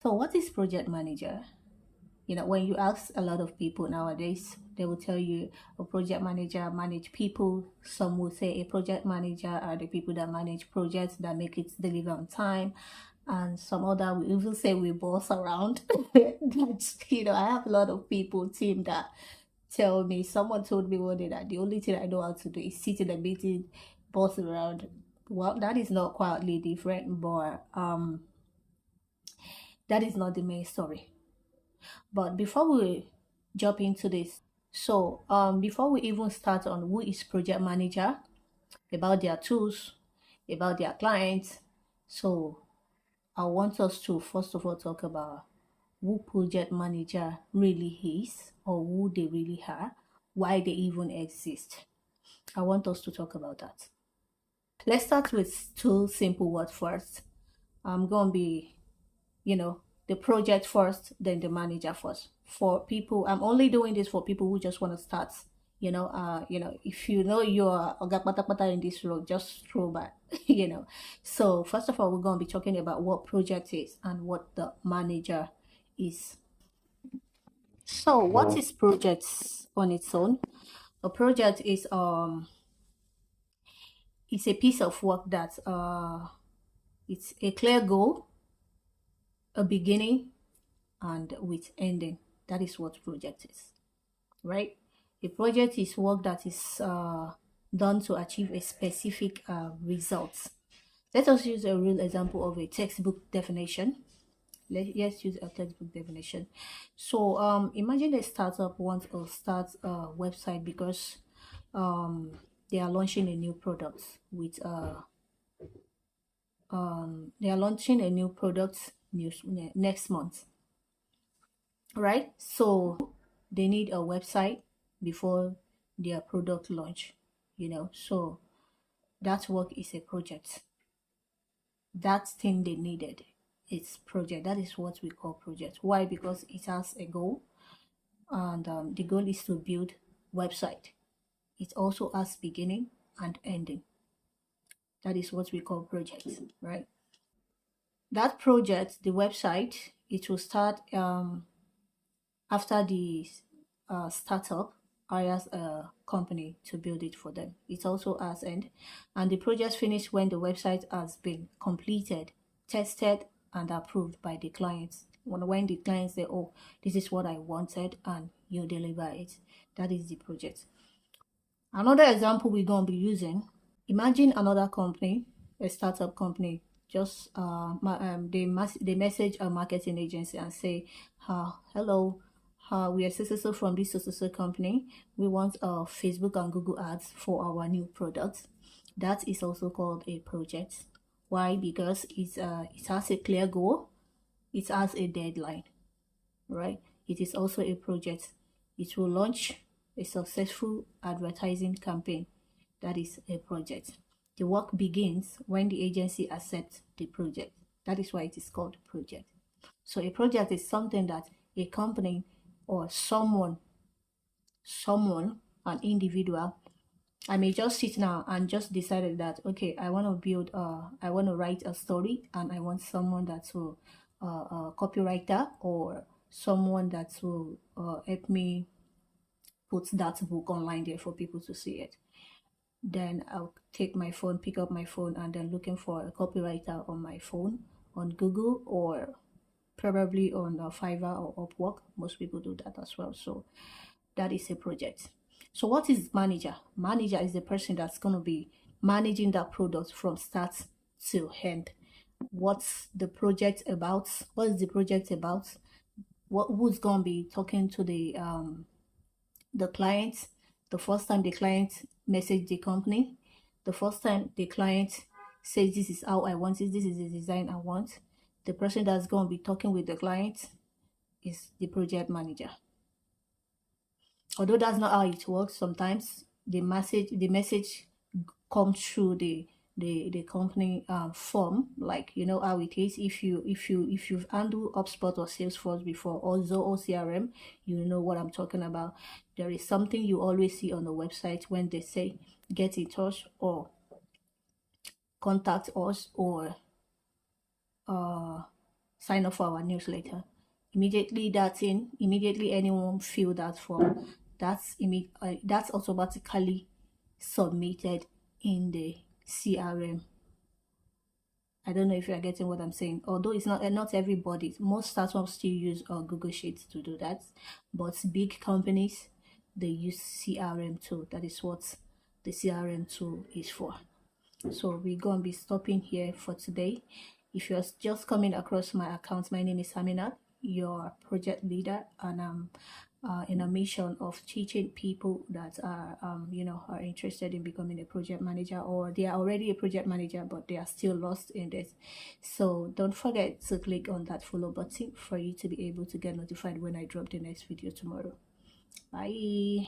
So what is project manager? When you ask a lot of people nowadays, they will tell you a project manager manage people. Some will say a project manager are the people that manage projects that make it deliver on time. And some other will even say we boss around. That's, I have a lot of people, team that tell me, someone told me one day that the only thing I know how to do is sit in a meeting, boss around. Well, that is not quietly different, but that is not the main story. But before we jump into this, so before we even start on who is project manager, about their tools, about their clients, so I want us to first of all talk about who project manager really is or who they really are, why they even exist. I want us to talk about that. Let's start with two simple words first. I'm gonna be, you know, the project first, then the manager first. For people, I'm only doing this for people who just want to start. If you know you're oga pata pata in this role, just throw back. So first of all, we're gonna be talking about what project is and what the manager is. So what is projects on its own? A project is it's a piece of work that it's a clear goal, a beginning, and with ending. That is what project is, right? A project is work that is done to achieve a specific result. Let us use a real example of a textbook definition. Let's use a textbook definition. So imagine a startup wants to start a website because they are launching a new product with they are launching a new product next month, right? So they need a website before their product launch, so that work is a project. That thing they needed, it's project. That is what we call project. Why? Because it has a goal, and the goal is to build website. It also has beginning and ending. That is what we call project, right? That project, the website, it will start after the startup hires a company to build it for them. It also has end, and the project finished when the website has been completed, tested, and approved by the clients. When the clients say, "Oh, this is what I wanted," and you deliver it, that is the project. Another example we're gonna be using. Imagine another company, a startup company, just they message a marketing agency and say, hello, we are so from this so company. We want Facebook and Google ads for our new product. That is also called a project. Why? Because it has a clear goal, it has a deadline, right? It is also a project. It will launch a successful advertising campaign. That is a project. The work begins when the agency accepts the project. That is why it is called project. So a project is something that a company or someone, an individual, I may just sit now and just decided that, okay, I want to I want to write a story, and I want someone that will, a copywriter or someone that will help me put that book online there for people to see it. Then I'll take my phone, pick up my phone, and then looking for a copywriter on my phone, on Google, or probably on Fiverr or Upwork. Most people do that as well. So that is a project. So what is manager? Manager is the person that's going to be managing that product from start to end. What's the project about? What is the project about? Who's going to be talking to the client? The first time the client message the company, the first time the client says, this is how I want it, this is the design I want, the person that's going to be talking with the client is the project manager. Although that's not how it works, sometimes the message comes through the company form, like you know how it is. If you've handled HubSpot or Salesforce before, or Zoho CRM, you know what I'm talking about. There is something you always see on the website when they say get in touch or contact us, or sign up for our newsletter. Immediately anyone fill that form, that's automatically submitted in the CRM. I don't know if you are getting what I'm saying. Although it's not everybody. Most startups still use Google Sheets to do that, but big companies, they use CRM tool. That is what the CRM tool is for. So we're gonna be stopping here for today. If you're just coming across my account, my name is Aminat, your project leader, and I'm in a mission of teaching people that are are interested in becoming a project manager, or they are already a project manager but they are still lost in this. So don't forget to click on that follow button for you to be able to get notified when I drop the next video tomorrow. Bye.